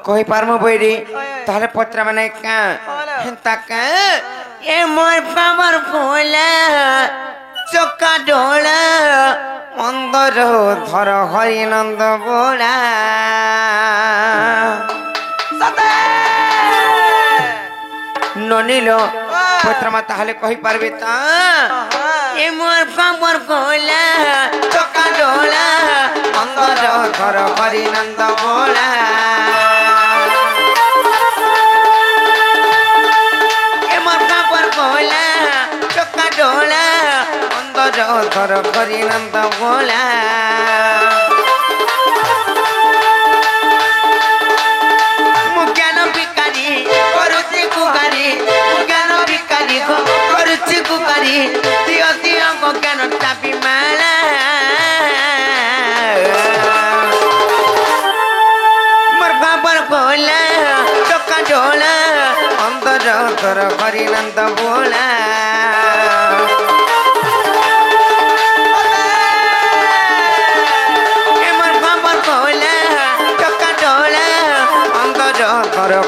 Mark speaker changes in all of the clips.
Speaker 1: कही पारमो बैरी ताले पत्रा माने का हेंता का ए मोर पावर कोला चक्का डोला अंदर धर हरि नंद बोला ननीलो पत्रा मा ताले कही पारबे ता ए मोर पावर कोला चक्का डोला अंदर धर हरि नंद बोला धर करी नंद बोला मुज्ञान भिकारी करुची कुकारी मुज्ञान भिकारी करुची कुकारी दियो दियो ज्ञान चापी माला मोर बाबर बोला चक्का डोला अंदर धर करी नंद बोला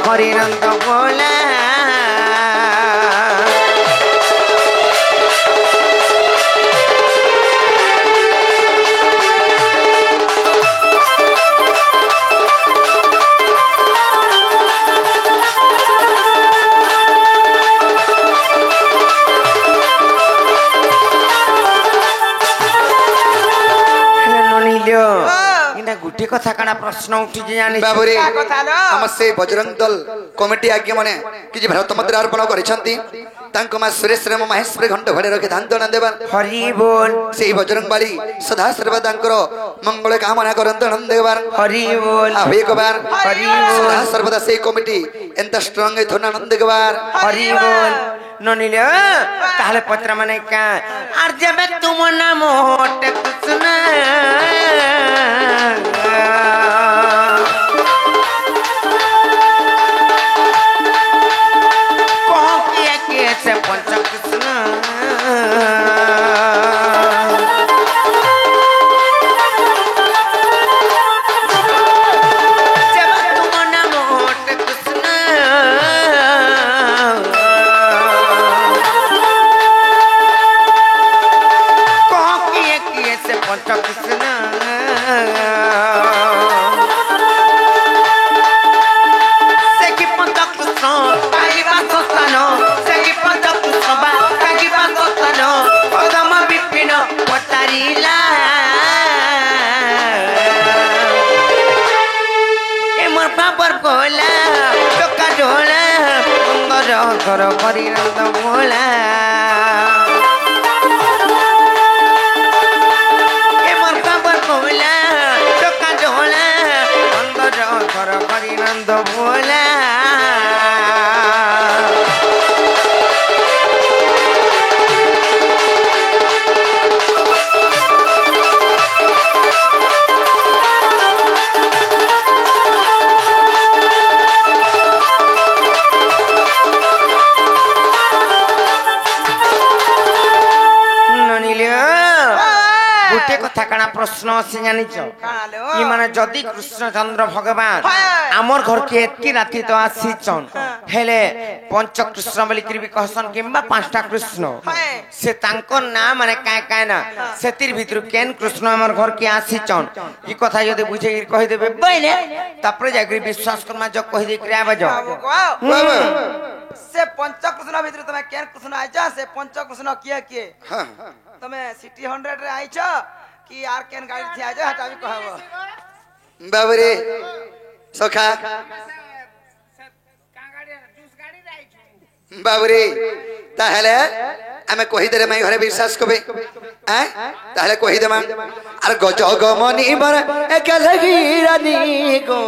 Speaker 1: हरि नंद बोला गुटे कथा काना प्रश्न उठी जानी
Speaker 2: बाबुरे हम से बजरंग दल कमिटी आज्ञा माने कि भारत मुद्रा अर्पण करिसंती तांको मा सुरेश राम महेश्वर घंट घड़े रखे धांतना देवा
Speaker 1: हरि बोल
Speaker 2: से बजरंग बाली सदा सर्वदा मंगल कामना करंत नंदेवार
Speaker 1: हरि बोल
Speaker 2: आवे कबार
Speaker 1: हरि बोल
Speaker 2: सदा सर्वदा से कमिटी एंता स्ट्रांग थोना नंदेवार
Speaker 1: हरि बोल ननिले ताले पत्र माने का आर जबे तुम नाम होट कृष्ण कौन किया कैसे पंच कृष्ण धर करी नंद बोला ए मोर बाबर बोला चक्का डोला अंदर धर करी नंद बोला प्रश्न अच्छे जानी माने जदि कृष्णचंद्र भगवान आमर घर के एतकी राति तो आसीचन हेले पंच कृष्ण बोली भी कहसन किंबा पांचटा कृष्ण से तांको ना माने काय काय ना सेतिर भितर केन कृष्ण आमर घर के आसीचन ई कथा यदि बुझे कहि देबे बइले तापर जागरी विश्वास करमा जो कहि दे क्रिया बजो
Speaker 3: से पंच कृष्ण भितर तमे केन कृष्ण आइजा से पंच कृष्ण किए तमे सिटी 100 रे आइछ कि आर केन गाड़ी थी आजा हटावी कहबो
Speaker 2: बाबरे सखा बाबरे ताहले आमे कहि देरे माई घरे विश्वास कबे ताहले कहि देमा आर गज गमनी बर एकलगी रानी गो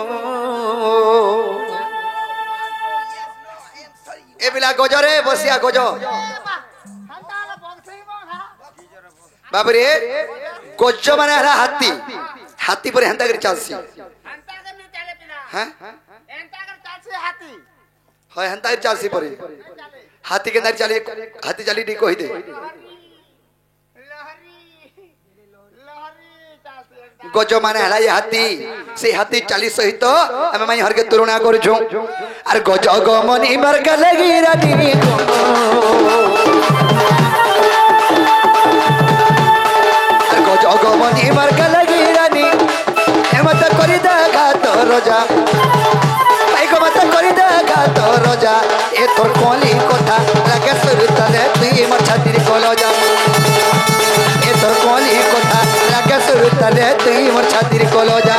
Speaker 2: ए बिला गजरे बसिया गज बाबरे गज माने हला हाथी हाथी पर हेंता कर चलसी हां হয় হেন্তা চালছি পরে হাতি के नारी चाली हाथी चाली डी कहि दे गज माने हला ये हाथी चाली सहित हम माई हर के तुलना करू छु अरे गज गमनी मर गलगी रानी अरे गज गमनी मर गलगी रानी एमत करि दा घात रोजा को मत करि दे गातो रोजा ए तोर कोली कोठा लागे सुरत रे तुई मोर छाती कोलो जा ए तोर कोली कोठा लागे सुरत रे तुई मोर छाती कोलो जा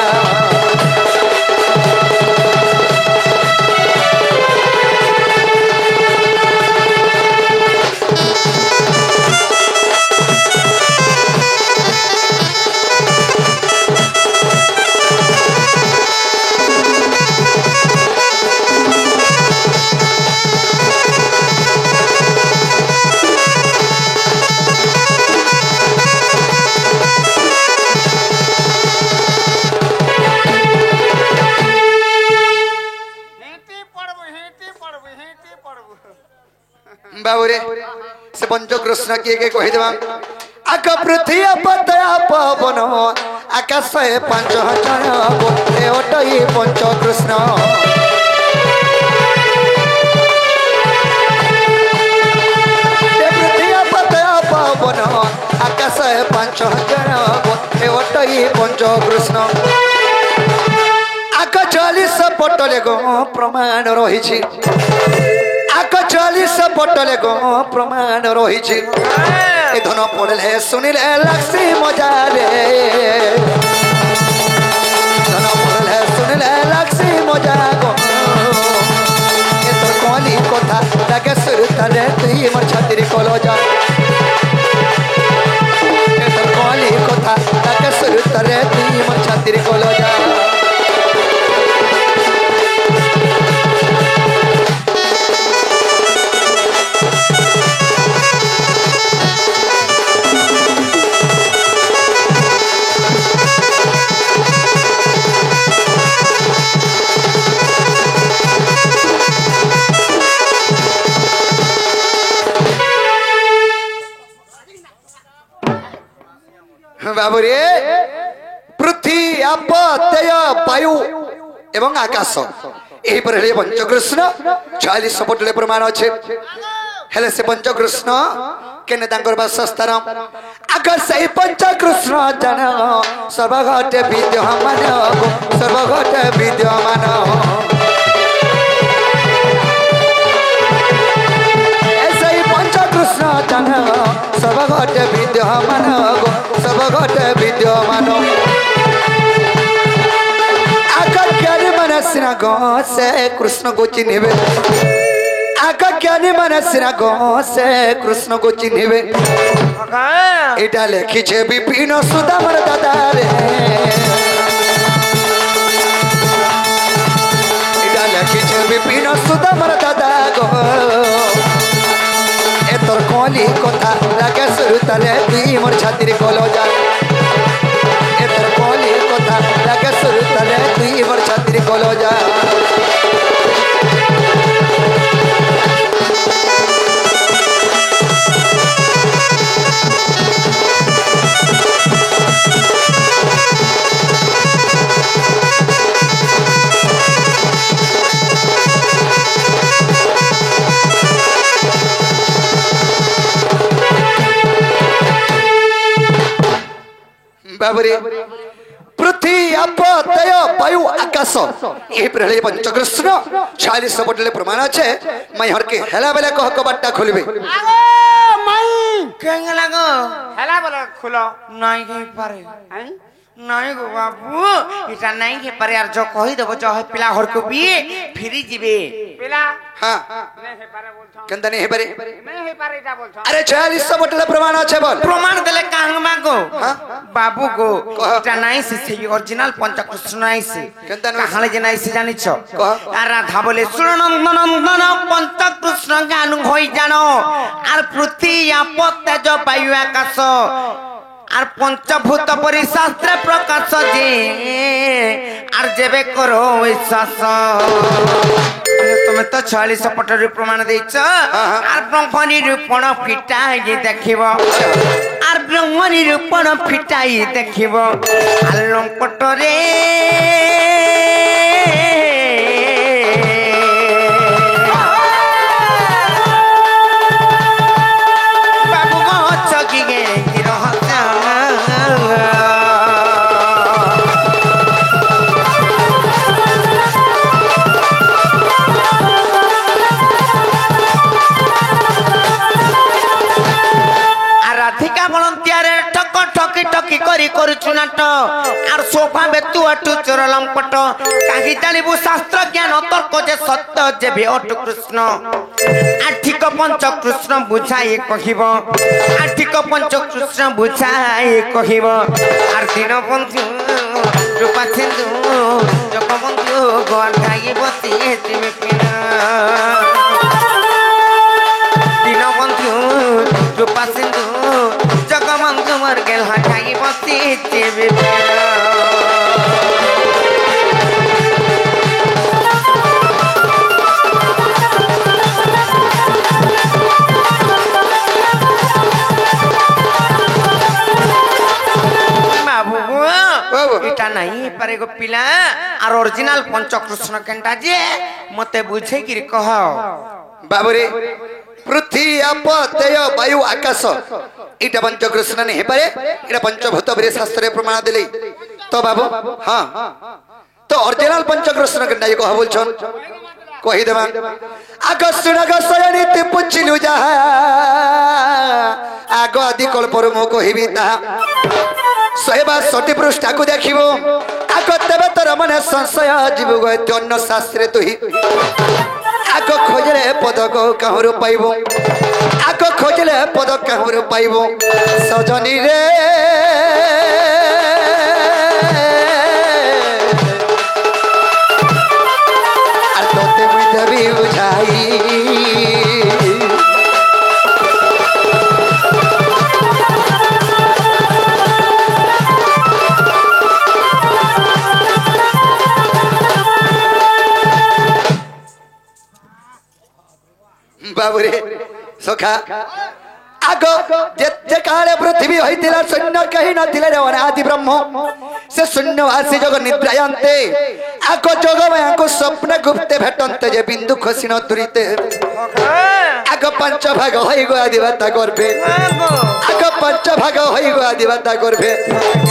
Speaker 2: बाबूरे से पंच कृष्ण के कहि देबा आक पृथ्वी पतया पवन आकाश 5000 गोटे ओटई पंच कृष्ण पृथ्वी पतया पवन आकाश 5000 गोटे ओटई पंच कृष्ण आक 40 पटले गो प्रमाण रही छी आक 40 पटले गो प्रमाण रही छी ए धन पड़ले सुनिले लाक्सी मजा रे धन पड़ले सुनिले लाक्सी मजा गो ए तो कोली कोठा लागे सुरत रे तुई मोर छाती कोलो जा ए तो कोली कोठा लागे सुरत रे तुई मोर छाती कोलो जा बाबूरे पृथ्वी आप तेज वायु एवं आकाश यही पर पंचकृष्ण 40 पटले प्रमाण अच्छे हेले से पंचकृष्ण केने तांकर वासस्थान अगर सही पंचकृष्ण जन सर्वघटे विद्यमान सर्वघटे विद्यमान कृष्ण जन सब घटे विद्यमान सब घटे विद्यमान आकर ज्ञानी मन सिना गो से कृष्ण को चिन्हबे आकर ज्ञानी मन सिना गो से कृष्ण को चिन्हबे एटा लेखी छे विपिन सुदामर दादा रे एटा लेखी छे विपिन सुदामर दादा गो तोर कोली कोठा लागे सुरत रे तुई मोर छाती कोलो जा ए तोर कोली कोठा लागे सुरत रे तुई मोर छाती कोलो जा बाबरे पृथ्वी आप तेज वायु आकाश यही प्रहले पंचकृष्ण 40 पटले प्रमाण अच्छे मैं हर के हेला बेला कह कबाटा खोलबे
Speaker 1: माई केंगे लागो
Speaker 3: हेला बोला खुलो
Speaker 1: नहीं के पारे नहीं गो बाबू इटा नहीं के पारे यार जो कहि देबो जो पिला हर को भी फिरी जीबे
Speaker 3: पिला
Speaker 2: हां
Speaker 3: नहीं हे पारे बोलथो
Speaker 2: कंदा नहीं हे पारे
Speaker 3: नहीं हे पारे इटा बोलथो
Speaker 2: अरे 40 पटले प्रमाण अच्छे बोल
Speaker 1: प्रमाण देले कांगमा गो बाबू गो इटा नहीं से ओरिजिनल पंचकृष्ण नहीं से कहाले जे नहीं से जानि छ राधा बोले सुन नंदन पंचकृष्ण गान होई जानो आर पृथ्वी आप तेज वायु आकाश আর পঞ্চভূত পরিশাস্ত্রে প্রকাশ যে আর যেবে করো বিশ্বাস তুমি তো 46 পটরে প্রমাণ দিয়েছ আর ব্রহ্ম নিরূপণ ফিটাই দেখিব আর ব্রহ্ম নিরূপণ ফিটাই দেখিব আর লম্পটরে বাবু চকি গে टकी करी करुछु नाट आर सोफा बेतु अटु चोर लंपट काहि जानिबु शास्त्र ज्ञान तर्क जे सत्य जे भी अटु कृष्ण आठिक पंच कृष्ण बुझाई कहिबो आठिक पंच कृष्ण बुझाई कहिबो आर दिन बंधु रूपा सिंधु जग बंधु गंधाई बसी तिमे पिना दिन बंधु रूपा सिंधु जगबंधु मर गेल हटाई बसी जेबे बाबू इटा नहीं पारे गो पिला और ओरिजिनल पंचकृष्ण केनटा जे मते बुझे कि कह
Speaker 2: बाबू रे पृथ्वी आप तेय वायु आकाश इटा पंचकृष्ण नहीं पारे इटा पंचभूत बरे शास्त्र प्रमाण दिले तो बाबू हां तो ओरिजिनल पंचकृष्ण केनटा ये कह बोलछन कहि देबा आगस्टनग सयनिति पुछिलु जा आगो आदि कल्पर मो कहिबी ता सहेबा 60 पृष्ठा को देखिबो आगो तेबे तोर मन संशय जीव गय अन्य शास्त्रे तुही आगो खोजले पद को कहरु पाइबो आगो खोजले पद कहरु पाइबो सजनी रे आर तोते मुई देबी बुझाई बाबूरे सखा आगो जे काले पृथ्वी होइतिला शून्य कहि नथिले रे अनादि ब्रह्म से शून्यवासी जग निद्रायन्ते आगो जगमय को स्वप्न गुप्ते भेटन्ते जे बिंदु खसिन तुरिते आगो पंच भाग होई गो आदिवाता करबे आगो पंच भाग होई गो आदिवाता करबे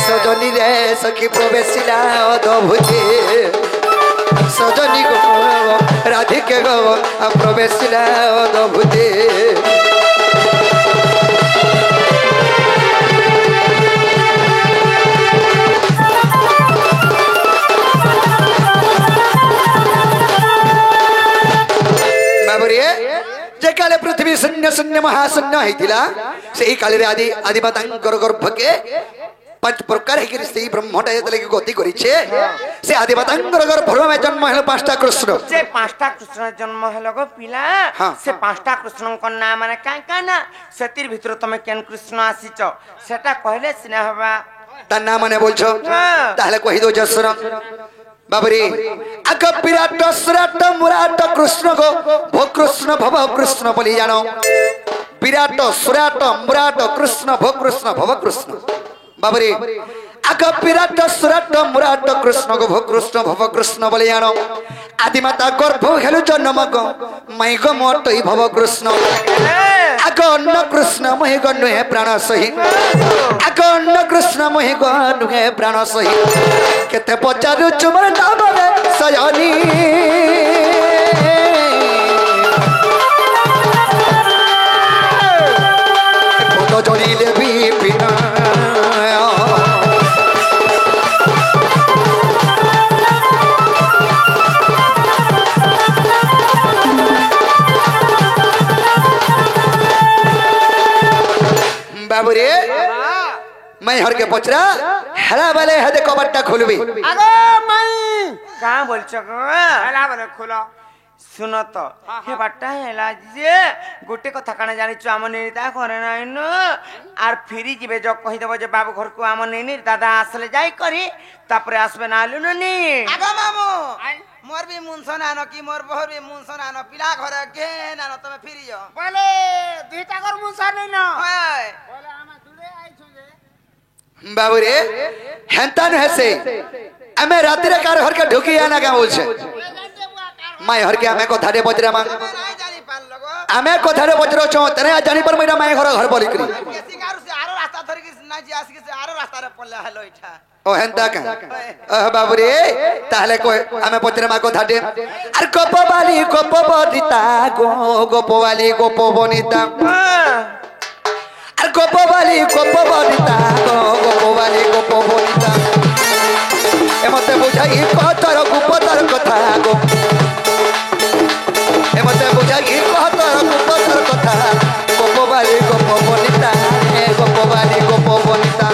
Speaker 2: सजनी रे सखी प्रवेशिला अद्भुते सजनी गो राधिके गो प्रवेशिला अद्भुते बाबूरे जे काले पृथ्वी शून्य शून्य महाशून्य होइतिला सेही काले रे आदि आदिमातांकर गर्भ के पांच प्रकार है से ब्रह्मटा जतले गति करिछे से आदिमातांकर गर्भ में जन्म हेलो पांचटा कृष्ण
Speaker 1: से पांचटा कृष्ण जन्म हेलो गो पिला से पांचटा कृष्ण को नाम माने का ना सेतिर भीतर तमे केन कृष्ण आसीच सेटा कहले सिना हबा
Speaker 2: ता नाम माने बोलछो ताहले कहि दो जसर बाबरी अग विराट सुराट मुराट कृष्ण को भो कृष्ण भव कृष्ण बोली जानो विराट सुराट मुराट कृष्ण भो कृष्ण भव कृष्ण बाबरी अग विराट सुराट मुराट कृष्ण को भो कृष्ण भव कृष्ण बोली जानो आदिमाता गर्भ हेलु जन्म को मई गो मोटई भव कृष्ण अग अन्न कृष्ण महि गनु है प्राण सही अग अन्न कृष्ण महि गनु है प्राण सही केते पचारु चुमर नाम रे सजनी तो जोड़ी ले भी बिना बाबूरे मैं हर के पचरा हला वाले हदे कबट्टा खोलबी
Speaker 1: आगो मई का बोलछो गो हला वाले खोलो सुनो तो हे बाटा हेला जे गोटे कथा काना जानि छु आम नेता करे नाइ न आर फिरी जिबे जो कहि देबो जे बाबू घर को आम नेनी दादा आसले जाई करी तापरे आसबे ना आलु ननी
Speaker 3: आगो मामू मोर भी मुनसन आनो की मोर बहर भी मुनसन आनो पिला घरे गेन आनो तमे फिरी जो
Speaker 4: बोले दुईटा कर मुसा नहीं ना
Speaker 3: ओए
Speaker 4: बोले आमा जुड़े आई छे
Speaker 2: बाबू रे हेंता न हसे हमें रात्रि कार हर के ढुकी आना का बोल छे माय हर के हमें को धाडे बजरा मा
Speaker 3: तमे नहीं जानी पाल लगो
Speaker 2: हमें को धाडे बजरो छो तने जानी पर मेरा माय घर बोली करी
Speaker 3: केसी गारू से आरो रास्ता धर के ना जी आसी से आरो रास्ता रे पल्ला हेलो इठा
Speaker 2: ओ हेंता का बाबू रे ताहले को हमें बजरा मा को धाडे अर गोप बनिता गोप वाली गोप बनिता अर गोप बनिता गोप वाली गोप बनिता ए मते बुझाई कहतर गुपतर कथा गो ए मते बुझाई कहतर गुपतर कथा गोप वाली गोप बनिता ए गोप वाली गोप बनिता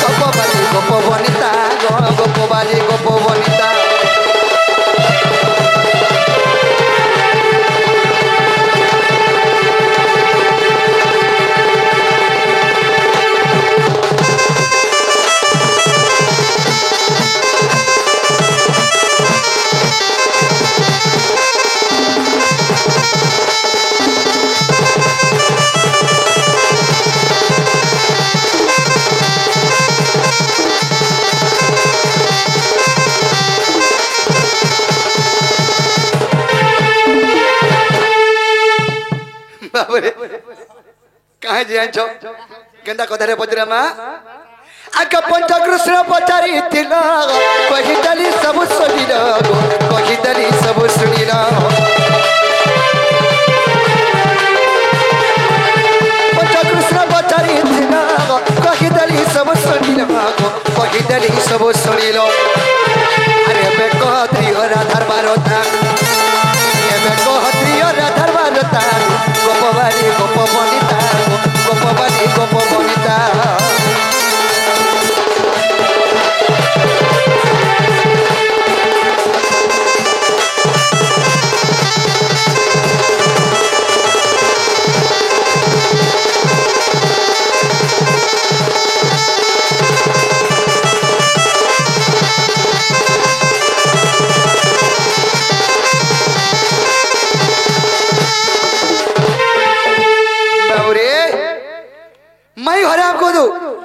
Speaker 2: गोप वाली गोप बनिता गोप वाली गोप बनिता कहाँ जाए छो केंदा कथारे पचरा मा आक पंच कृष्ण पचारी थिल कहि दली सब सुनिल कहि दली सब सुनिल पंच कृष्ण पचारी थिल कहि दली सब सुनिल कहि दली सब सुनिल अरे बे कहत्रिय राधार बारता एबे कहत्रिय राधार बारता गोपवाली गोप बनिता गोपवाली गोप बनिता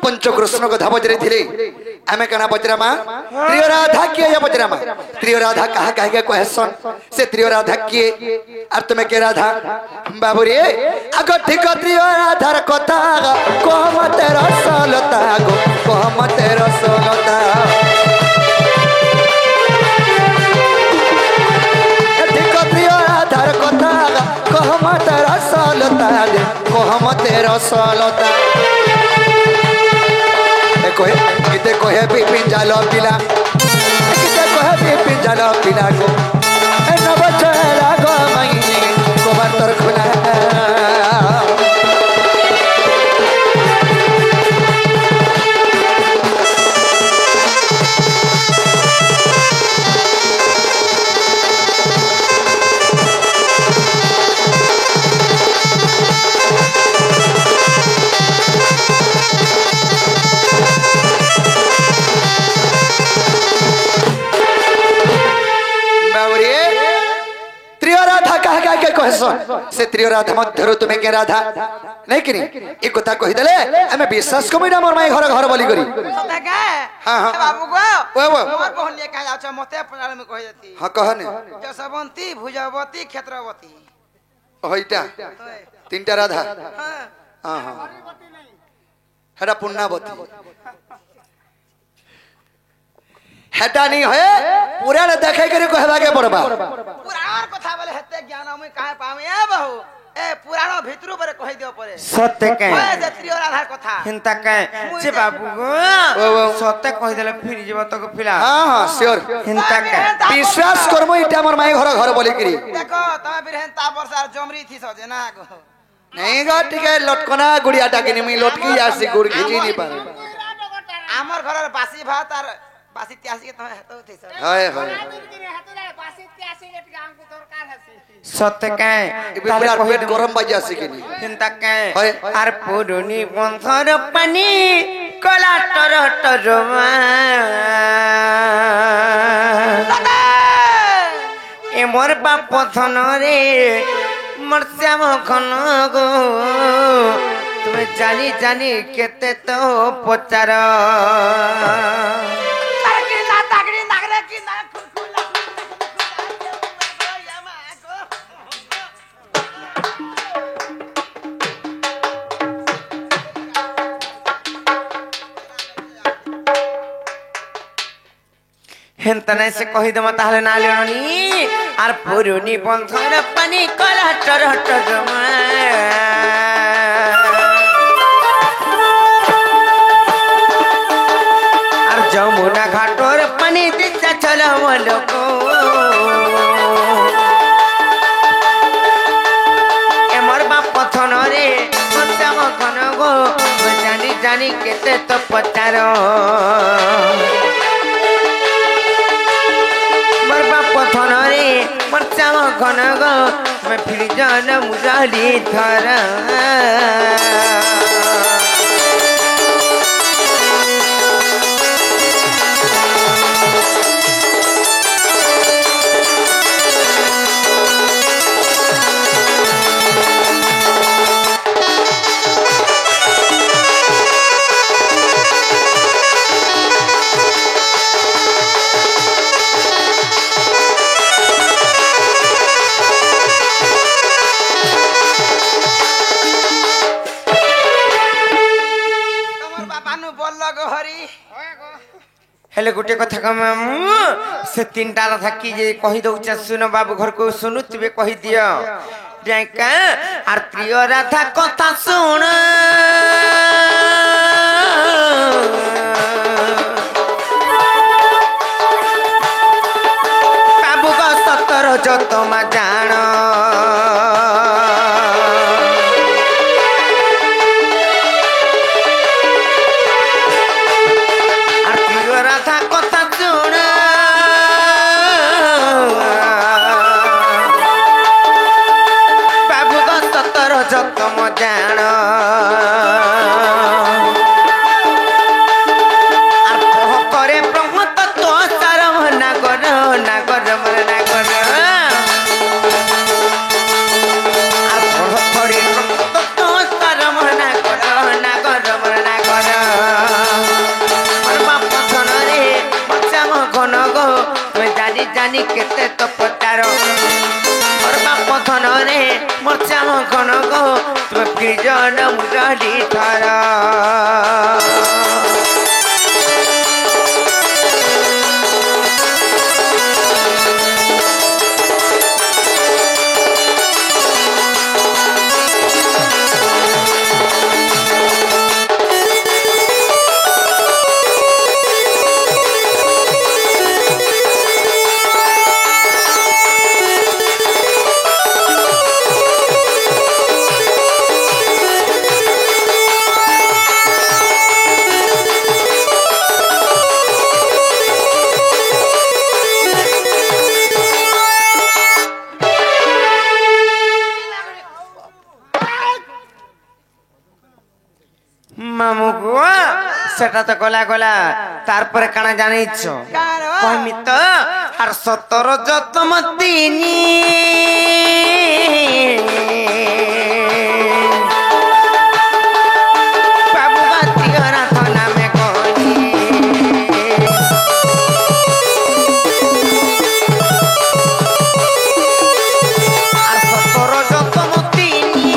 Speaker 2: पंचकृष्ण कथा बजरे थिले आमे कना बजरा मा त्रिय राधा किए या बजरा मा त्रिय राधा कहा कहे के कहसन से त्रिय राधा किए और तुमे के राधा बाबू रे अग ठीक त्रिय राधार कथा कहम तेरा सलता गो कहम तेरा सलता ठीक त्रिय राधार कथा कहम तेरा सलता कहम तेरा सलता कोहे किते कोहे पिपिन जालो पिला किते कोहे पिपिन जालो पिला को ए नव चला गो मई को बतर खुला से त्रिय राधा मध्य तुम्हें के राधा नहीं कि एक कथा कहि देले हमें विश्वास को मैडम और माई घर घर बोली करी
Speaker 3: सदा का
Speaker 2: हां हां
Speaker 3: बाबू को
Speaker 2: वो
Speaker 3: हमर बहन ले का जाछ मते पंडाल में कहि देती
Speaker 2: हां कहने
Speaker 3: जसवंती भुजवती क्षेत्रवती
Speaker 2: होइटा तीनटा राधा
Speaker 3: हां
Speaker 2: हां हां हेडा पुण्यवती हेटा नहीं है पूरा न देखे करे कहबा के पड़बा
Speaker 3: पुराण कथा बोले हेते ज्ञान हम काहे पावे ए बहू ए पुराण भितरु पर कहि दियो परे
Speaker 1: सत्य के
Speaker 3: ओए जे त्रिय राधा कथा
Speaker 1: हिंता के जे बाबू गो सत्य कहि देले फिर जीव तो को फिला
Speaker 2: हां हां श्योर
Speaker 1: हिंता के
Speaker 2: विश्वास करमो इटा हमर माई घर घर बोली करी
Speaker 3: देखो तमे फिर हेंता वर्षा जमरी थी सजे ना गो
Speaker 2: नहीं गा ठीक है लटकना गुड़िया टाके नहीं लटकी आसी गुड़ खींची नहीं पारे
Speaker 3: हमर घर बासी भात और बासी त्यासी के तमे हेतो थी सर
Speaker 2: हाय हाय
Speaker 1: सत्य के
Speaker 2: ताले पेट गरम बाजी आसी के नहीं
Speaker 1: हिंता के
Speaker 2: हाय
Speaker 1: आर पुरुनी बंधर पानी कला टर टरमा
Speaker 3: दादा
Speaker 1: মোর বাপ ধনরে মোর শ্যাম ঘন গো তুমি জানি জানি কেতে তো পচার হেনতনে সে কহিদম তাহলে না লেনি আর পুরুনি বন্ধর পানি কলা টর জমা আর যমুনা ঘাটর পানি দিচ্ছে চল লোক এমর বাপ পথনরে মতাম ঘন গো জানি জানি কেতে তো পচার পথনরে মরচাম ঘন গো मैं फिर जान मुरारी थारा हेले गोटे कथा कमामु से तीनटा रथा की जे कहि दउछ सुन बाबू घर को सुनुतबे कहि दियो जाका आर प्रिय राधा कथा सुन बाबू का सतर जत मा जान जानी केते तो पचार और बाप धनरे मरचाम घन गो तुम प्रिजन मुरारी थारा मामू को सेटा तो गला गला तार पर काना जानिछ कहमी तो आर 17 जतम दिनी बाबू बाती हरा थाना में कोनी आर 17 जतम दिनी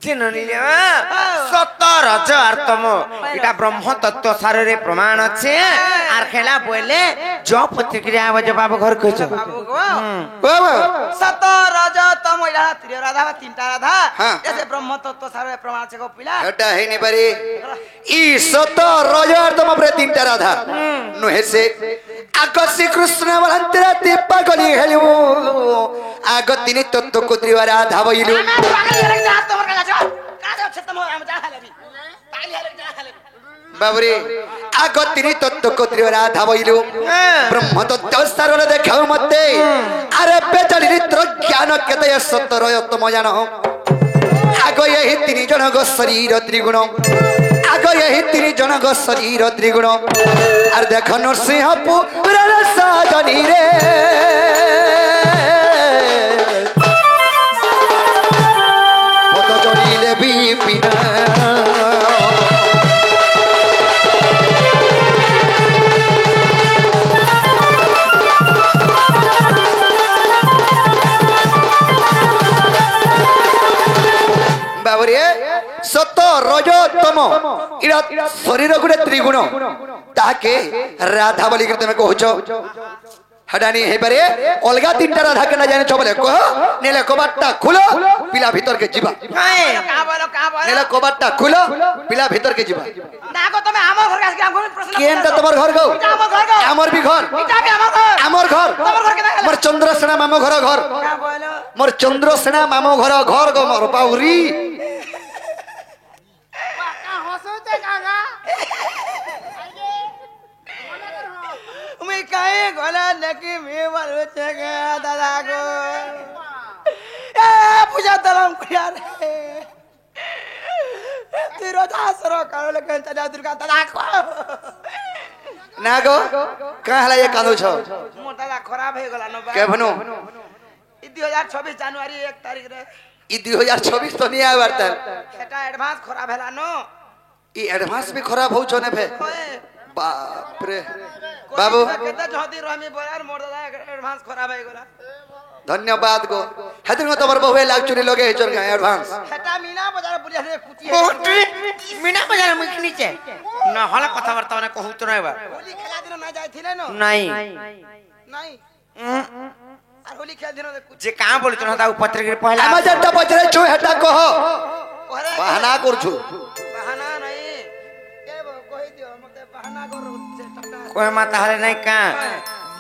Speaker 1: চিননিলে সত রজ আর তম এটা ব্রহ্ম তত্ত্ব সারে প্রমাণ আছে আর খেলা বলে জ প্রতিক্রিয়া হবে যে বাবু ঘর কইছ
Speaker 3: বাবু গো সত রজ তম এটা ত্রিয় রাধা বা তিনটা রাধা এসে ব্রহ্ম তত্ত্ব সারে প্রমাণ আছে গো পিলা
Speaker 2: এটা হেনি পারি ই সত রজার তম প্রে তিনটা রাধা নুহে সে আগ শ্রীকৃষ্ণ বলন্তরা তিপ্পা গলি হেলু আগ তিনি তত্ত্ব কুদ্রিবা রাধা বইলু বাবুরে আগ তিনি তত্ত্ব কুদ্রিবা রাধা বইলু ব্রহ্ম তত্ত্ব সারল দেখাও মতে আরে বেচারি নিত্র জ্ঞান কেতে সত রজ তম জানো আগ এই তিনি জনগ শরীর ত্রিগুণ আগ এই তিনি জনগ শরীর ত্রিগুণ আর দেখ নরসিংহপুর সাজনী রে কত চলিলে বিপিন বাবরে সত রজতম ইরা শরীর গুড়ে ত্রিগুণ তাকে রাধা বলি তুমি কହୁଛ হডানি হেবারে অলগা তিনটা রাধা কেনা জানিছ বলে কহ নেলে কবাটটা খুলো পিলা ভিতর কে ଯିବା নেলে কবাটটা খুলো পিলা ভিতর কে ଯିବା
Speaker 3: না গো তুমি আমার ঘর কাছে আমগো প্রশ্ন
Speaker 2: কেনটা তোমার ঘর গো আমার বি ঘর
Speaker 3: এটা বি আমার ঘর
Speaker 2: আমার ঘর মোর চন্দ্রসেনা মামো ঘর ঘর
Speaker 3: কা বলো
Speaker 2: মোর চন্দ্রসেনা মামো ঘর ঘর গো মোর বাউরি
Speaker 4: বাকা হসতে কাকা
Speaker 3: তুমি কাই গলা নাকি মে বলো থেকে দাদা গো এ পূজা দলম কইয়া রে তিরো দাসর কারলে কেন তা দুর্গা দাদা গো
Speaker 2: না গো কা হলা এ কাঁদুছ
Speaker 3: মোর দাদা খারাপ হয়ে গলা ন
Speaker 2: কেভনু
Speaker 3: ই 2026 জানুয়ারি 1 তারিখ রে
Speaker 2: ই 2026 তো নিয়া বার্তা
Speaker 3: সেটা অ্যাডভান্স খারাপ হেলা ন
Speaker 2: ই অ্যাডভান্স भी खराब हो छने फे
Speaker 3: ওয়ে
Speaker 2: बाप रे बाबू
Speaker 3: কেতে জহদি রহমি বলার মোর দাদা অ্যাডভান্স খারাপ হয়ে গলা
Speaker 2: धन्यवाद गो हेतिर तबर बहुए लाग चुनी लगे हेचर का एडवांस
Speaker 3: সেটা মিনা বাজার পুলিশ রে কুচি
Speaker 1: কোটি মিনা বাজার মুখ নিচে না হলা কথাবার্তা মানে কহুত না এবার
Speaker 3: হোলি খেলা দিন না যাইছিলে ন
Speaker 1: নাই
Speaker 3: নাই আর হোলি খেলা দিন
Speaker 1: যে কা বলিছ না তা পত্রিকার পহলা
Speaker 2: आमा जट्टा पचरे छु हेटा कह
Speaker 3: ওরে
Speaker 2: बहाना करछु
Speaker 3: বাহানা নাই কে কই দিও মতে বাহানা করো টাটা
Speaker 1: কই মা তাহলে নাই কা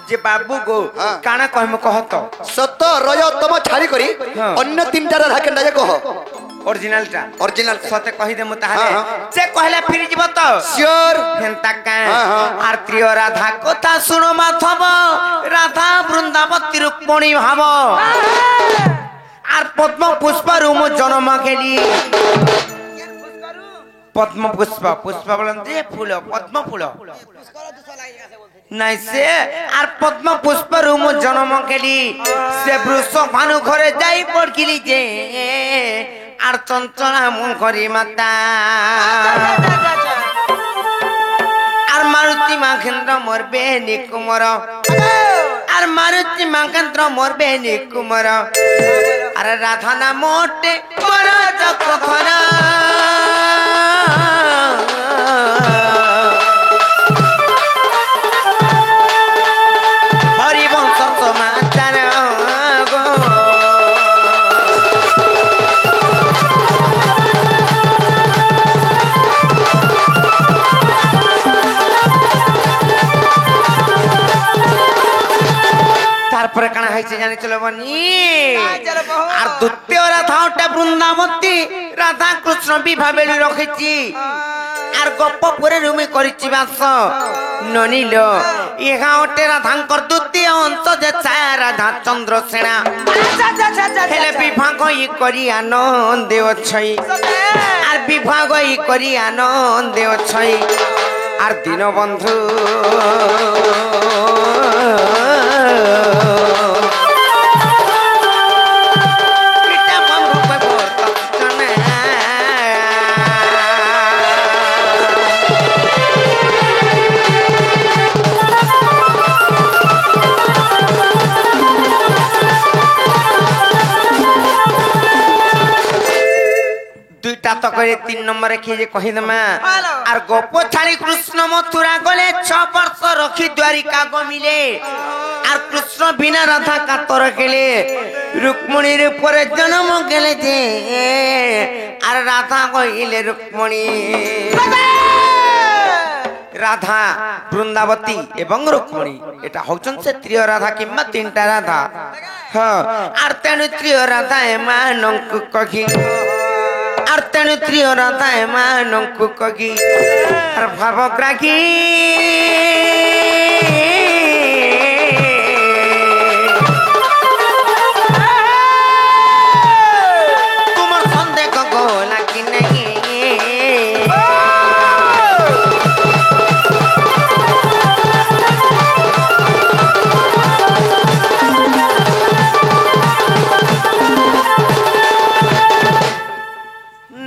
Speaker 1: যে বাবু গো কানা কইম কহত
Speaker 2: सत रज तम छाड़ी करी अन्य तीनटा राधा केना जे कह
Speaker 1: ओरिजिनलटा
Speaker 2: ओरिजिनल
Speaker 1: सते कहि दे मु ताहले
Speaker 2: हाँ,
Speaker 1: से कहले फिर जीव तो
Speaker 2: श्योर
Speaker 1: हेंता का
Speaker 2: हाँ।
Speaker 1: आरती राधा कथा सुनो माथब राधा वृंदावती रुक्मणी भाव আর পদ্ম পুষ্প রুম জন্ম খেলি
Speaker 3: কেন খুশ করু
Speaker 1: পদ্ম পুষ্প পুষ্প বলেন যে ফুল পদ্ম ফুল
Speaker 3: খুশ করো দুসা লাগি গেছে বলতে
Speaker 1: নাই সে আর পদ্ম পুষ্প রুম জন্ম খেলি সে বৃষ ভানু ঘরে যাই পড়কিলি যে আর চঞ্চলা মুখরি মাতা আর মারুতি মাখেন্দ্র মরবে নিকুমর আর মারুতি মাখেন্দ্র মরবে নিকুমর আর রাধা না মোটে মর যখন হরিবংশ সমাচার গো তারপরে কানা হয়েছে জানি চলো বনি আর দ্বিতীয় রাধাটা বৃন্দাবতী রাধা কৃষ্ণ বিবাহ বেলি রখেছি আর গপ্প পরে রুমি করিছি বাস ননিল ইহা ওটে রাধাঙ্কর দ্বিতীয় অংশ যে ছায়া রাধা চন্দ্রসেনা হেলে বিভাগ ই করি আনন্দে অছই আর বিভাগ ই করি আনন্দে অছই আর দীনবন্ধু দুইটা তো করে 3 নম্বরে কি যে কহি দমা
Speaker 3: হ্যালো।
Speaker 1: আর গোপ ছাড়ি কৃষ্ণ মথুরা গলে 6 বর্ষ রখি দ্বারিকা গমিলে আর কৃষ্ণ বিনা রাধা কাতর গেলে রুক্মণীর উপরে জন্ম গেলে যে আর রাধা কইলে রুক্মণী রাধা বৃন্দাবতী এবং রুক্মণী এটা হচ্ছেন সে ত্রিয় রাধা কিংবা 3টা রাধা হ্যাঁ আর তেণু ত্রিয় রাধা এমানଙ୍କୁ কহি আর তেণু ত্রিয় রাধা এমানଙ୍କୁ কহি আর ভাবগ্রাহী তোমার সন্দেহ গোলা কি নেই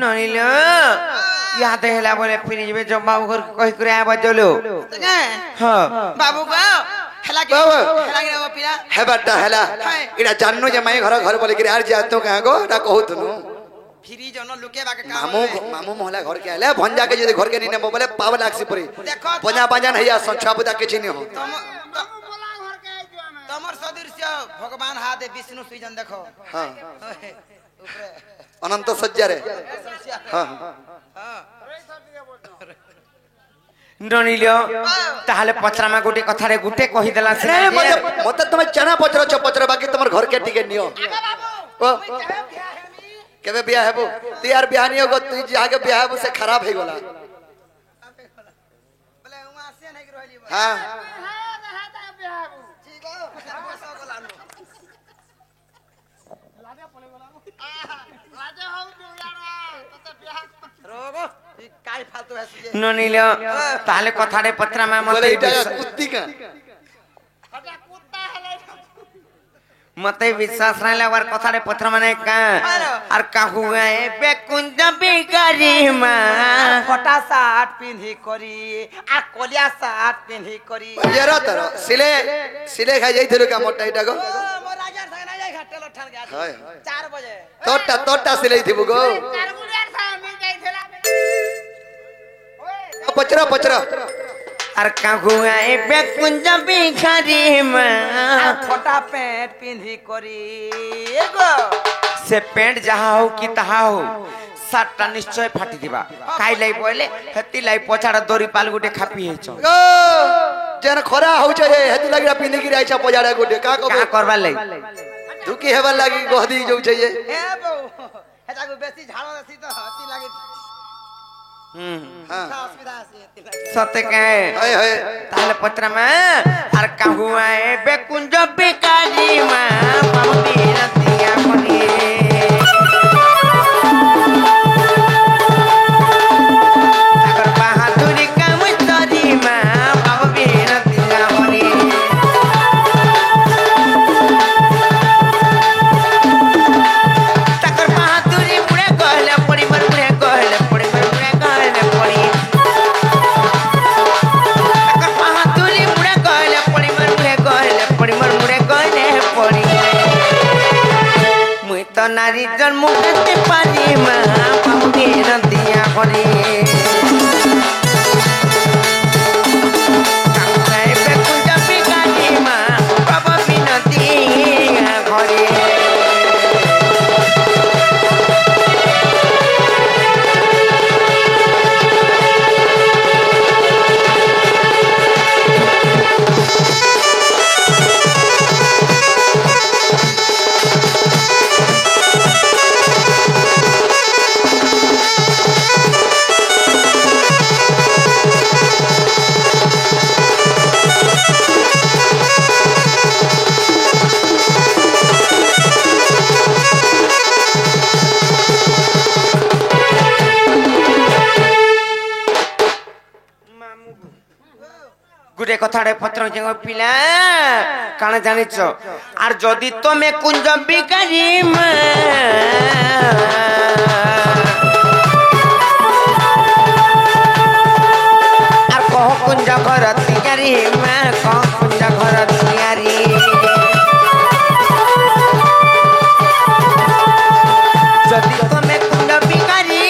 Speaker 1: নইল ইয়াদ হেলা বলে ফিরে যাবে জব বাবু ঘর কই করে আবার চলো হ্যাঁ
Speaker 3: বাবু গো হেলা কি
Speaker 2: বাবা।
Speaker 3: হেলা কি রে পিলা
Speaker 2: হেবাটা হেলা এটা জানো যে মাই ঘর ঘর বলে আর যে তো কাঁ গো এটা কহুতনু
Speaker 3: ফ্রি জন লুকে বাকে কাম
Speaker 2: মামু মামু মহলা ঘর কে আলে ভঞ্জা के যদি ঘর के নিনে বলে পাব লাগছি পরে
Speaker 3: দেখো
Speaker 2: পঞ্জা পাঞ্জান হইয়া সংখ্যা বুদা কিছু নি हो
Speaker 4: बोला घर के आई जो हमें
Speaker 3: তোমার সদৃশ্য ভগবান হাতে বিষ্ণু সুইজন দেখো
Speaker 2: हां
Speaker 3: উপরে
Speaker 2: अनंत सज्जा रे हां
Speaker 3: হ্যাঁ
Speaker 1: নইল তাহলে পচরামা গুটি কথারে গুটে কহি দেলা সে
Speaker 2: रे मते मते तुम चना पचरो चपचरो बाकी तुमर घर के टिके नियो ओ केबे बियाह हेबो तू यार बियाह नियो गो तू जाके बियाह हेबो से खराब हे गोला
Speaker 3: বলে উমা আসে নাই কি রইলি
Speaker 2: हां
Speaker 3: ঠিক আছে বসো গলানো
Speaker 4: लादे पड़े बोला लादे हम दुलारा तो बियाह
Speaker 3: রোগো কাই ফালতু হাসি যে
Speaker 1: নইল তাহলে কথারে পচরামা
Speaker 2: बोले
Speaker 1: মতে
Speaker 2: इटा कुत्ती का
Speaker 4: हटा कुत्ता हले
Speaker 1: मते विश्वास नहीं लगवार कथारे पत्र माने का और कहू गए बेकुंज बिगारी मां
Speaker 3: ফটা শার্ট পিন্ধি করি আর কলিয়া শার্ট পিন্ধি করি
Speaker 2: जरा तर सिले सिले खा जाइथिलु का मोटा इटा गो
Speaker 3: মোর রাজার সঙ্গে না যাই ঘাটেল ঠান গে
Speaker 2: हाय
Speaker 3: 4 बजे
Speaker 2: तोटा तोटा सिले थिबु गो
Speaker 4: चारगुलिया सा मिल गई थेला ओए
Speaker 2: पचरा पचरा
Speaker 1: और कहू गए बेकुंज बिगारी मां
Speaker 3: ফটা প্যান্ট পিন্ধি করি এগো
Speaker 1: से पेंट जहा हो कि तहा हो सातटा निश्चय फाटी दिबा काई लाई बोले हती लाई पोछाड़ा दोरी पाल गुटे खापी हेचो
Speaker 2: गो जन खरा हो छे हेतु लगिरा पिंदी गिरा आइछा पजाड़ा गोटे का
Speaker 1: का
Speaker 2: कबो
Speaker 1: करबा लाई
Speaker 2: दुकी हेबा लागी गोहदी जो छे
Speaker 3: হে বউ হেটাগো বেশি ঝাড়ো দেছি তো হাতি লাগে
Speaker 2: हां
Speaker 3: অসুবিধা আছে হেতি লাগে
Speaker 1: सत्य कहे
Speaker 2: हाय हाय
Speaker 1: ताहले पत्र में और कहू आए बेकुंज बिगारी मां पाउंडी रतिया कोनी अगर बहादुरी काम तरी मां पाउंडी रतिया कोनी तकर बहादुरी मुड़े कहले पड़ी मर मुड़े कहले पड़ी मर मुड़े कहले पड़ी तकर बहादुरी मुड़े कहले पड़ी मर मुड़े कहले पड़ी मर मुड़े कहले पड़ी मुई तो नारी जन्म करते पारी मां पाउंडी रतिया कोनी काहे बेकुंज बिगारी मां बाबा बिनती घरे गुटे कथाड़े पत्र जंग पिला काना जानिच आर जदि तमे कुंज बिगारी आर कह कुंज घर तियारी कह कुंज घर तियारी जदि तमे कुंज बिगारी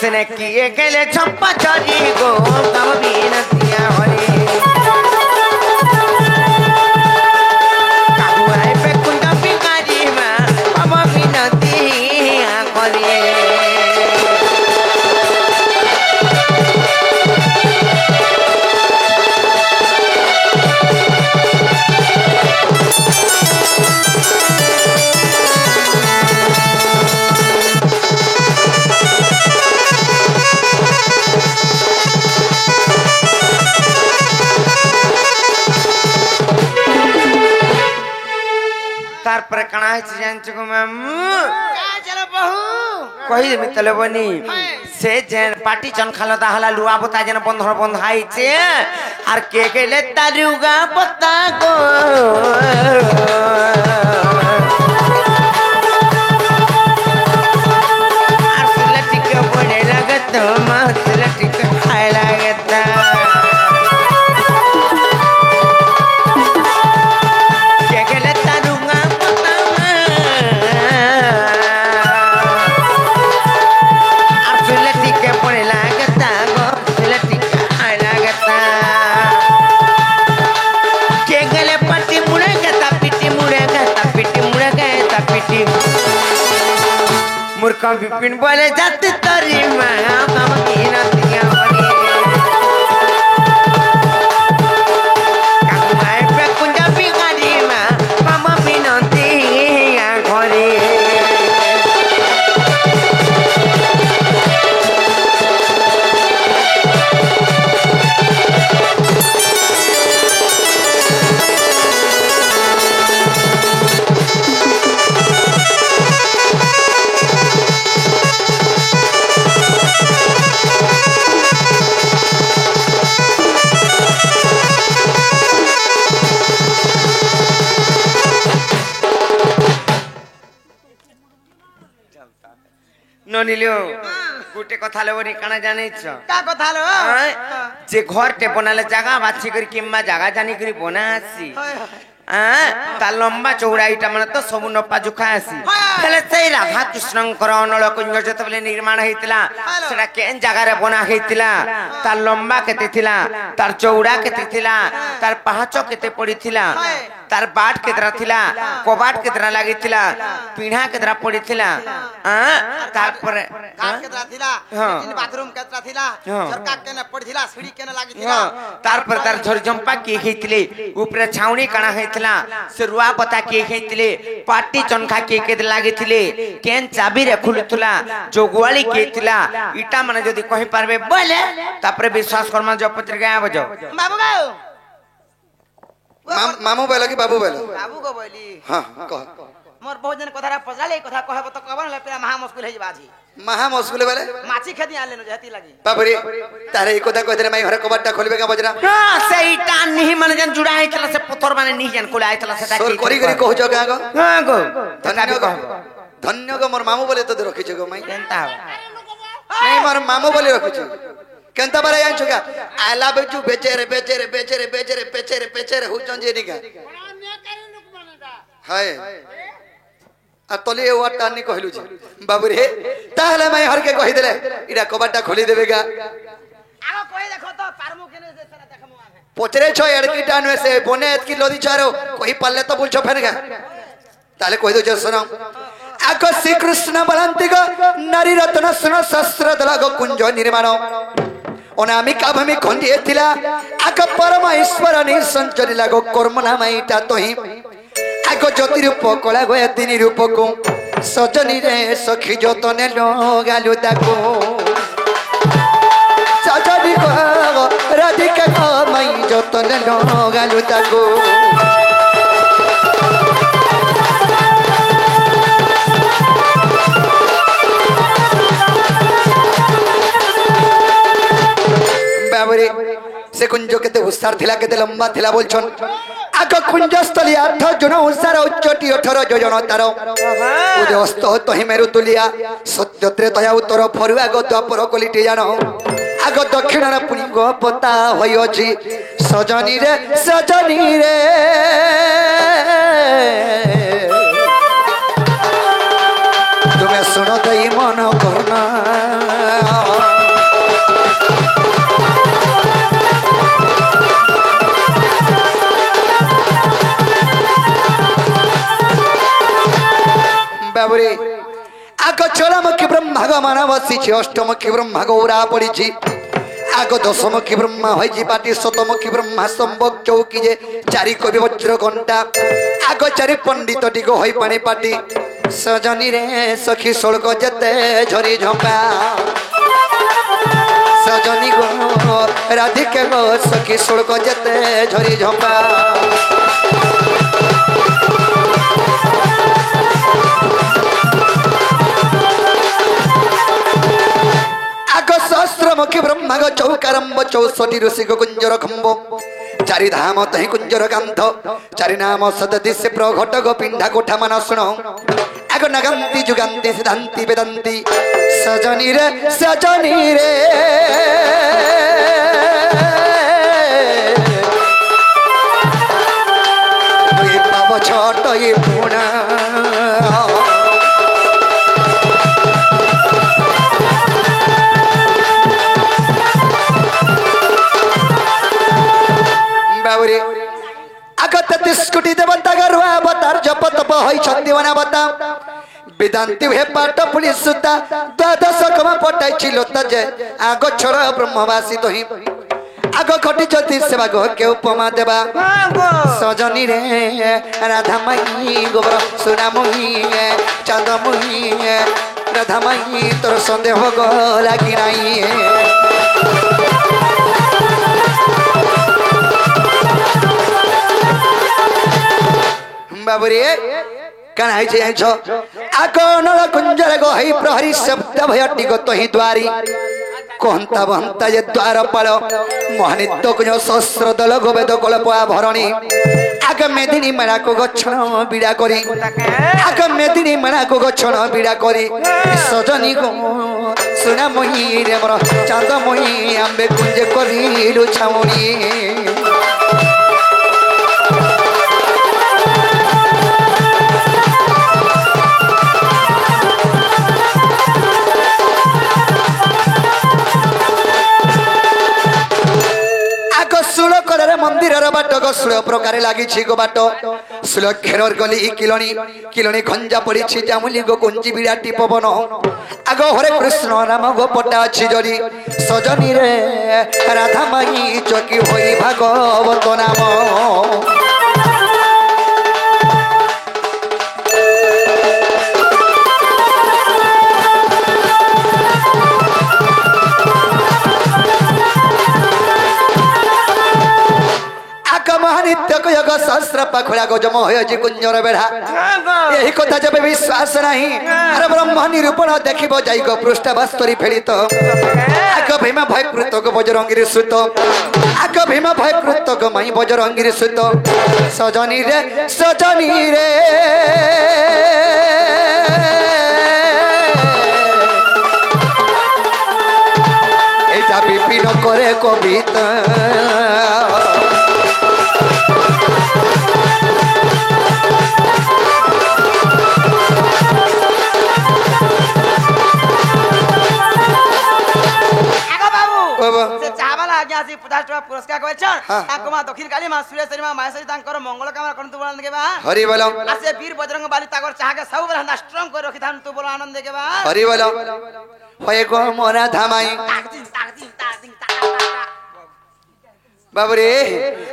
Speaker 1: आसने किए केले चंपा चरी गो कम बिनतिया हरे काहुआई पे कुंड बिगारी मा कम बिनतिया करे तार पर कणा है जान को मैम
Speaker 3: चलो बहू
Speaker 1: कहि देमी तले बनी से जेन पार्टी चन खालो ता हला लुआ बता जेन बंधर बंधाई छे आर के केले तारुगा बता गो आर सुला टिके पड़े लागत मासला टिके खाए लागत मूर्खा विपिन बोले जाते तरी माया कम की नतिया बनी काकुआई पे कुंजा बिगाड़ी मा कम बिनतिया घरे ननिलियो गुटे कथा लेबनी काना जानिछ
Speaker 3: का कथा लो
Speaker 1: जे घर टे बनाले जगह बाछि करी किम्मा जगह जानी करी बनासी ता लंबा चौड़ाईटा माने तो सब नपा जुखा आसी हेले सेई राधा कृष्णंकर अनल कुंज जतबले निर्माण हेतिला सेटा केन जगह रे बना हेतिला तार लंबा केते थिला तार चौड़ा केते थिला तार पाहाचो केते पड़ी थिला तार बाट केतरा थिला कबाट केतरा लागि थिला पीढ़ा केतरा पड़ी थिला तार पर
Speaker 3: घाट केतरा थिला इन बाथरूम केतरा थिला झरका केने पड़ी थिला सीढ़ी केने लागि थिला
Speaker 1: तार पर तार झर जंपा के हेतिले ऊपर छावनी काना हेतिला से रुआ पता के हेतिले पाटी चनखा के लागि थिले केन चाबी रे खुलुतला जोगवाली के थिला इटा माने जदी कहि पारबे बोले तापर विश्वास कर्मा जो पत्रिका आ बजो
Speaker 3: बाबू गाओ
Speaker 2: मामू बोला कि बाबू बोला
Speaker 3: बाबू को बोली
Speaker 2: हां कह
Speaker 3: मोर बहुत जन कथा पजला कथा कहब त कहबन ले पेरा महा मुश्किल है बाजी
Speaker 2: महा मुश्किल बोले
Speaker 3: माची खेती आले न जहती लगी
Speaker 2: बाबरी तारे ई कथा कहते माई घर कबाटा खोलबे का बजरा
Speaker 1: हां सेटा नहीं माने जन जुड़ा हेतला से पत्थर माने नहीं जन खोला हेतला से
Speaker 2: सोर करी करी कहजो का गो
Speaker 1: हां गो
Speaker 2: धन्य गो मोर मामू बोले तो रखि छगो माई
Speaker 1: केनता
Speaker 2: नहीं मोर मामू बोले रखि छ केनता बारे आन छगा आला बेचू बेचेरे बेचेरे बेचेरे बेचेरे पेचेरे पेचेरे हुचन जे निका हाय आ तले ए वाटा नि कहलु छी बाबू रे ताहले माई हर के कहि देले इडा कबाटा खोली देबेगा
Speaker 3: आगो कोई देखो तो पारमु केने जे सारा देखमु आमे
Speaker 2: पोचरे छ एडकीटा नु से बोने एतकी लोदी चारो कोई पल्ले तो बुलछो फेरगा ताले कहि दो सुनो आको श्री कृष्ण बलंती गो नारी रत्न सुनो शस्त्र दलगो कुंज निर्माण अनामिका भूमि खंडी थिला आको परम ईश्वर नि संचरी लागो कर्म नामईटा तोही आको ज्योति रूप कला गो तीन रूप को सजनी रे सखी जतने लगालु ताको सजनी को राधिका को मई जतने लगालु ताको बाबरे से कुंज केते हुसार थिला केते लंबा थिला बोलछन आको कुंज स्थली 8 जन हुसार उच्चटी 18 जन तार उदस्त तहि मेरु तुलिया सत्यत्रे तया उत्तर फरुआ गो द्वापर कलिटी जानो आगो दक्षिण रे पुनी गो पता होय अछि सजनी रे तुम्हें सुनो दई मन करना मान बसी अष्टमुखी ब्रह्मा गौरा पड़ी आग दशमुखी ब्रह्मा हईजी पाटी शतमुखी ब्रह्मा संबक चौकी जे चारि कवि वज्र घंटा आग चारि पंडित टिको हई पानी पाटी सजनी रे सखी सोलक जते झरी झंपा सजनी गो राधिके गो सखी सोलक जते झरी झंपा सहस्रमुखी ब्रह्मा गो चौकारंब 64 ऋषि गो कुंजर खंबो चारि धाम तहि कुंजर कांध चारि नाम सदति से प्रघट गो पिंडा कोठा मान सुनो आग नगंती जुगंती सिद्धांती वेदंती सजनी रे पाव छोट ये पुणा आगत 33 कोटी देवता गरुआ अवतार जप तप होई छंदी बना बता वेदांती हे पाट पुलिस सुता द्वादश कमा पटाई छिलोता जे आग छोड़ ब्रह्मवासी तोही आग खटी ज्योति सेवा गो के उपमा देबा सजनी रे राधा माई गोबर सुना मुही चांद मुही राधा माई तोर संदेह गो लागी नाही बाबुरे कण है जे छ आकोन कुंजर गो हई प्रहरी शब्द भयटी गो तोही द्वारी कोहंता बहंता जे द्वार पाल मोहनित्य कुज सहस्र दल गोवेद कल्पा भरणी आग मेदिनी मेला को गछण बिड़ा करी आग मेदिनी मेला को गछण बिड़ा करी सजनी गो सुना मोही रे मोर चांद मोही आंबे कुंजे करी लुछामुनी मंदिर बाट गल प्रकार लगी गो बाट सुल खेर गली किलनी खंजा पड़ी जामुली गो कुंजी बिराटी पवन आग हरे कृष्ण राम गो पटा अच्छी जरी सजनी रे राधा माई चकी होई भागवत नाम योग सहस्र पाखुड़ा गजम होजी कुंजर बेढ़ा यही कथा जब विश्वास नहीं अरे ब्रह्म निरूपण देखिब जाई गो पृष्ठ बास्तरी फेड़ित आग भीमा भय कृतक बजरंगी सुत आग भीमा भय कृतक माई बजरंगी सुत सजनी रे एटा विपिन करे कविता
Speaker 3: पुरस्कार दक्षिण काली मां सुरेश्वरी मां माहेश्वरी तांकर मंगल कामना करन तू बोलन के बा
Speaker 2: हरि बोलो
Speaker 3: आसे वीर बजरंग बाली ताकर चाह के सब बरहना स्ट्रांग कर रखी थान तू बोलो आनंद के बा
Speaker 2: हरि बोलो होय गो मोरा धामाई बाबरे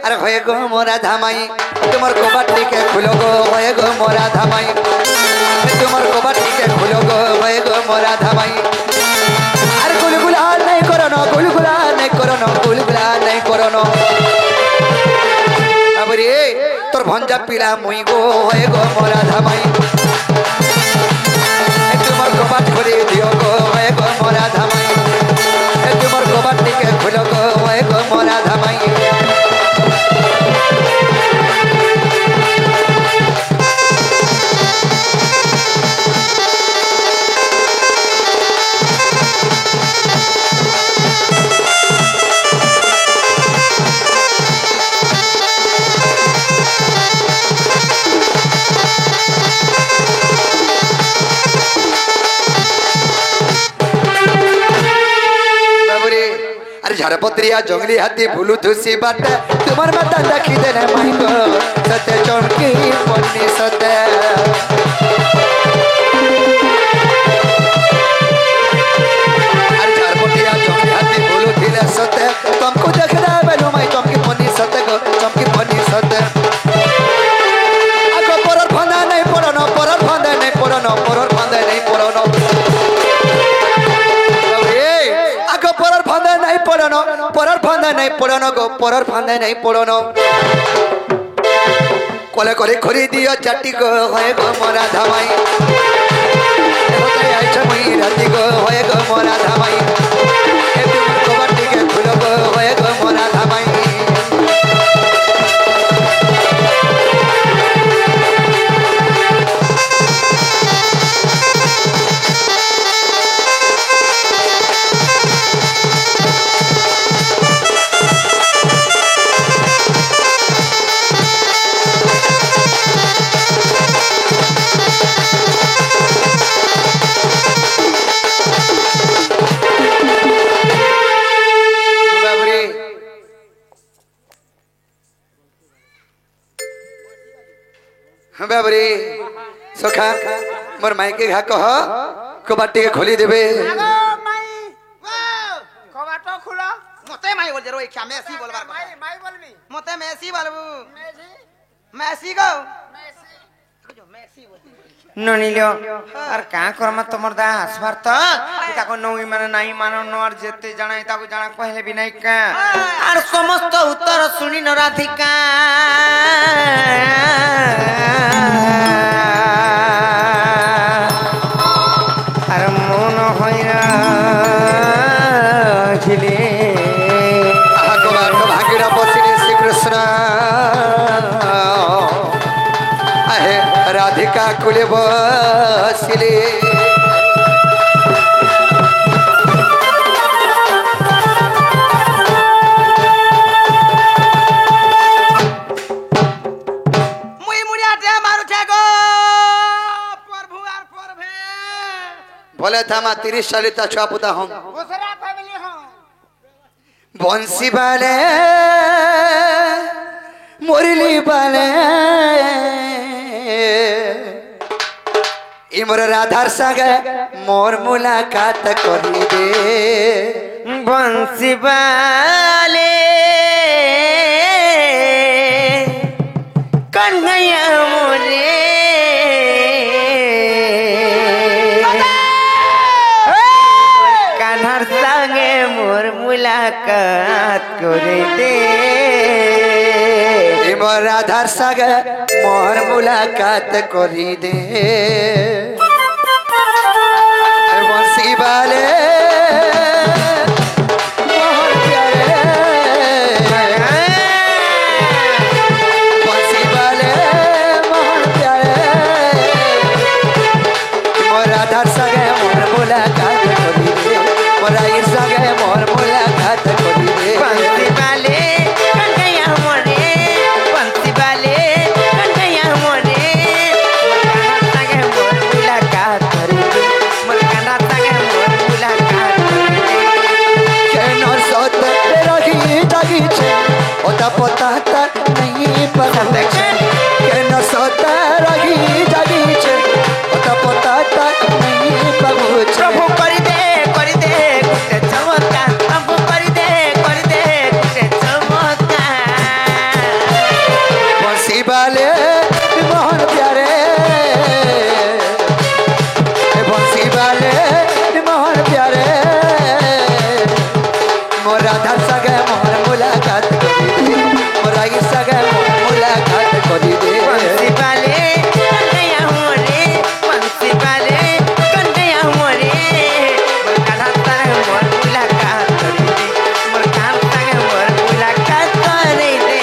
Speaker 2: अरे होय गो मोरा धामाई तुमर कबाटी के खुलो गो होय गो मोरा धामाई तुमर कबाटी के खुलो गो होय गो मोरा धामाई अरे गुलगुला नहीं करो ना गुलगुला नहीं करो ना गुलगुला नहीं करो ना बाबरे तोर भंजा पीला मुई गो होय गो मोरा धामाई तुमर कबाट खोली दियो गो होय गो मोरा धामाई तुमर कबाटी के खुलो गो होय गो मोरा धामाई झारपत्रिया जंगली हाथी भूलू थुसी बाट तुमर माता देखी देने माई गो सते चौकी पन्नी सते পড়ানো পরার ফান্দা নাই পড়ানো গো পরার ফান্দা নাই পড়ানো কলে করে খড়ি দিও চাটি গো হয়ে গো মরা ধামাই আইছ মই রাতি গো হয়ে গো মরা ধামাই একটু কবাটিকে খুলো গো হয়ে গো মরা ধামাই बाबरे सखा मोर माइके घा कह कबाटी के खोली देबे
Speaker 4: আগো মাই কবাটো খুলো
Speaker 3: মতে মাই বল রে কি মেসি বলবার
Speaker 4: মাই মাই বলবি
Speaker 3: মতে মেসি বলবু
Speaker 4: মেসি
Speaker 3: মেসি গো
Speaker 4: মেসি
Speaker 3: মেসি বল
Speaker 1: ননিলো আর কা করমা তোমার দা আসবার তো তাকো নই মানে নাই মানো নর যেতে জানাই তাকো জানা কইলে বি নাই কা আর সমস্ত উত্তর শুনি ন রাধিকা আর মন হইরা ঝিলে
Speaker 2: आहा कबार को भागीरा पसिने श्री कृष्ण आहे राधिका कुले बसिले
Speaker 3: মুই মুড়িয়াতে মারুছে গো প্রভু আর প্রভে
Speaker 2: बोले था मा 30 40 छुआ पुता हम
Speaker 4: दूसरा फैमिली हो
Speaker 2: बंसी बाले मुरली बाले इमर राधार संगे मोर मुलाकात करी दे
Speaker 1: बंसी वाले कन्हैया मोरे कान्हार संगे मोर मुलाकात करे दे
Speaker 2: इमर राधार संगे मोर मुलाकात करी दे बंसी बाले मोहर प्यारे बंसी बाले मोहर प्यारे मोर राधार संगे मोर मुलाकात करी दे मोर आईर संगे मोर मुलाकात करी दे
Speaker 1: बंसी वाले कन्हैया मोरे बंसी वाले कन्हैया मोरे मोर कान्हा संगे मोर मुलाकात करे दे मोर कान्हा संगे मोर मुलाकात करे दे
Speaker 2: केन सत रही जागी छे ओता पता त नहीं पता केन सत रही जागी छे ओता पता त नहीं पता
Speaker 1: प्रभु करी दे गुटे चमत्कार प्रभु करी दे गुटे चमत्कार
Speaker 2: बंसी वाले मोहन प्यारे बंसी वाले मोहन प्यारे मोर राधा सगे मोहन मुलाकात करी दे मोर आई सगे मोहन मुलाकात करी दे
Speaker 1: बंसी वाले कन्हैया मोरे बंसी वाले कन्हैया मोरे मोर कान्हा संगे मोर मुलाकात करे दे मोर कान्हा संगे मोर मुलाकात करे दे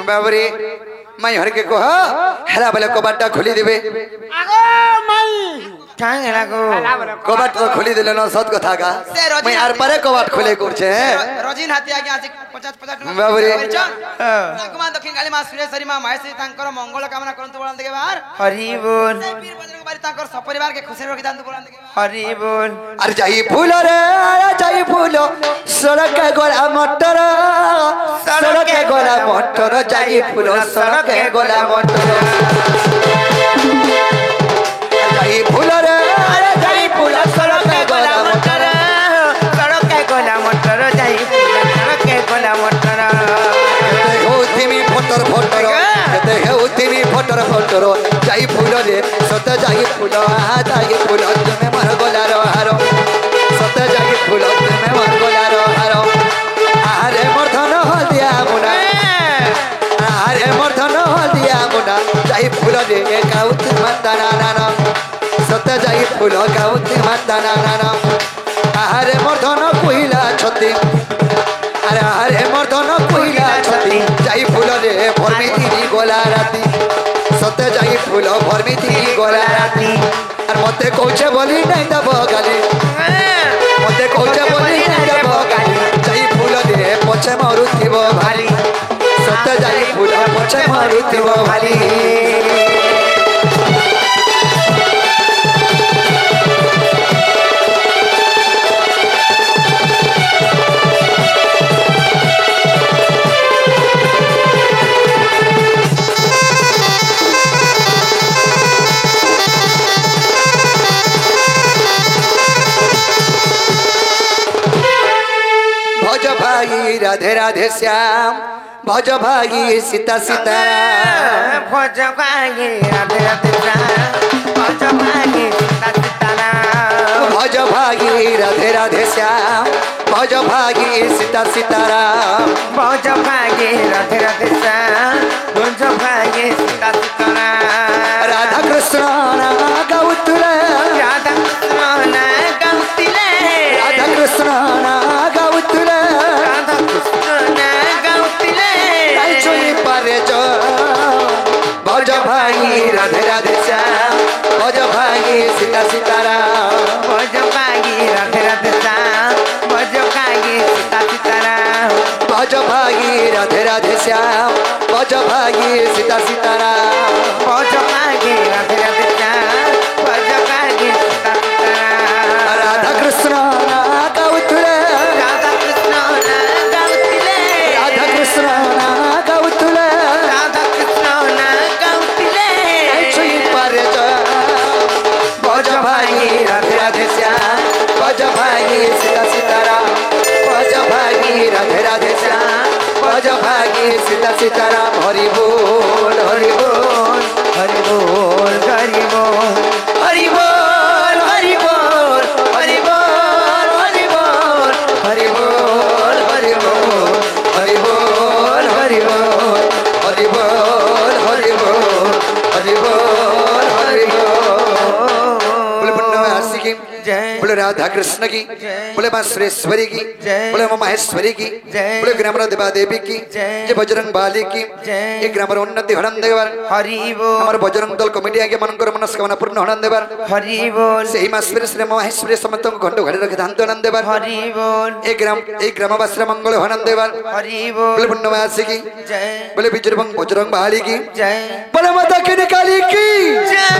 Speaker 2: बाबरे मैं हर के कह हेला बोले कबाटा खोली देबे
Speaker 4: আগো মাই
Speaker 1: टांग लागो
Speaker 2: कबाट तो खोली दिले न सत कथा का
Speaker 3: से रोजी
Speaker 2: मैं आर पारे कबाट खोले करछे
Speaker 3: রজিন হাতি আগে আছে 50
Speaker 2: বাবরে।
Speaker 3: তাকমা দক্ষিণ কালী মা সুরেশ্বরী মা মাহেশ্বরী তাঙ্কর মঙ্গল কামনা করন্তু বলান দেখে বার
Speaker 1: हरि बोल
Speaker 3: সেই পীর বজরং বাড়ি তাঙ্কর সপরিবার কে খুশি রখি দান্তু বলান দেখে
Speaker 1: हरि बोल
Speaker 2: अरे जाई फूल रे अरे जाई फूल सड़क गोला मटर
Speaker 1: सड़क
Speaker 2: মটর যাই ফুল সড়কে গোলা মটর যাই ফুল রে যাই ফুল সড়কে গোলা মটর
Speaker 1: সড়কে গোলা মটর যাই ফুল সড়কে গোলা মটর
Speaker 2: হেউতিমি ফটর ফটর কেতে হেউতিমি ফটর ফটর যাই ফুল রে সত যাই ফুল তুমি মর গোলার হার সত যাই ফুল তুমি মর গোলার হার আরে মোর ধন হলদিয়া মুনা আরে মোর ধন হলদিয়া মুনা যাই ফুল রে গাউতি মাতানা নানা সত যাই ফুল গাউতি মাতানা নানা আরে মোর ধন কইলা ছতি আরে আরে মোর ধন কইলা ছতি যাই ফুল রে ভরমি তিরি গোলা রাতি সত যাই ফুল ভরমি তিরি গোলা রাতি আর মতে কইছে বলি নাই দব গালি মতে কইছে বলি নাই দব গালি যাই ফুল রে পছে মরুথিব ভালি সত যাই ফুল পছে মরুথিব ভালি भज भाई राधे राधे श्याम भज भाई सीता सीताराम
Speaker 1: ভজ ভাগে রাধে রাধে শ্যাম ভজ ভাগে সীতা সীতারাম
Speaker 2: भज भाई राधे राधे श्याम भज भाई सीता सीताराम
Speaker 1: ভজ ভাগে রাধে রাধে শ্যাম ভজ ভাগে সীতা সীতারাম
Speaker 2: राधा कृष्ण गौतुले
Speaker 1: রাধা কৃষ্ণ না গাউতিলে
Speaker 2: राधा कृष्ण गौतुले
Speaker 1: রাধা কৃষ্ণ না গাউতিলে
Speaker 2: चुई पारे जो भज भाई राधे राधे श्याम भज भाई सीता सीताराम
Speaker 1: ভজ ভাগে রাধে রাধে শ্যাম ভজ ভাগে সীতা সীতারাম
Speaker 2: भज भाई राधे राधे श्याम भज भाई सीता सीताराम
Speaker 1: ভজ ভাগে রাধে রাধে শ্যাম ভজ ভাগে সীতা সীতারাম
Speaker 2: राधा कृष्ण गौतुले
Speaker 1: রাধা কৃষ্ণ না গাউতিলে
Speaker 2: राधा कृष्ण गौतुले
Speaker 1: রাধা কৃষ্ণ না গাউতিলে
Speaker 2: चुई पारे जो भज भाई राधे राधे श्याम भज भाई सीता सीताराम भज भाई राधे राधे श्याम भज भाई सीता सीताराम हरि बोल हरि बोल
Speaker 1: হরি বল হরি বল
Speaker 2: हरि बोल हरि बोल हरि बोल हरि बोल हरि बोल हरि बोल हरि बोल हरि बोल हरि बोल हरि बोल हरि बोल हरि बोल बोले पुण्यवासी की
Speaker 1: जय
Speaker 2: बोले राधा कृष्ण की बोले माँ सुरेश्वरी की
Speaker 1: जय
Speaker 2: बोले माँ महेश्वरी की
Speaker 1: जय
Speaker 2: बोले ग्रामर देवा देवी की
Speaker 1: जय
Speaker 2: जय बजरंग बाली की
Speaker 1: जय
Speaker 2: ये ग्रामर उन्नति हरण देवर
Speaker 1: হরি বল
Speaker 2: हमारे बजरंग दल कमिटी आगे मनकर मनस्कामना पूर्ण हरण देवर
Speaker 1: হরি বল
Speaker 2: से मास्टर श्री महेश्वरी समस्त घंट घड़ी रखे धान तो नंद देवर
Speaker 1: হরি বল
Speaker 2: एक ग्रामवासी मंगल हरण देवर
Speaker 1: হরি
Speaker 2: बोले
Speaker 1: বল
Speaker 2: पुण्यवासी की
Speaker 1: জয়
Speaker 2: बोले बजरंग बजरंग बहाली की
Speaker 1: জয়
Speaker 2: बोले माता की निकाली की
Speaker 1: জয়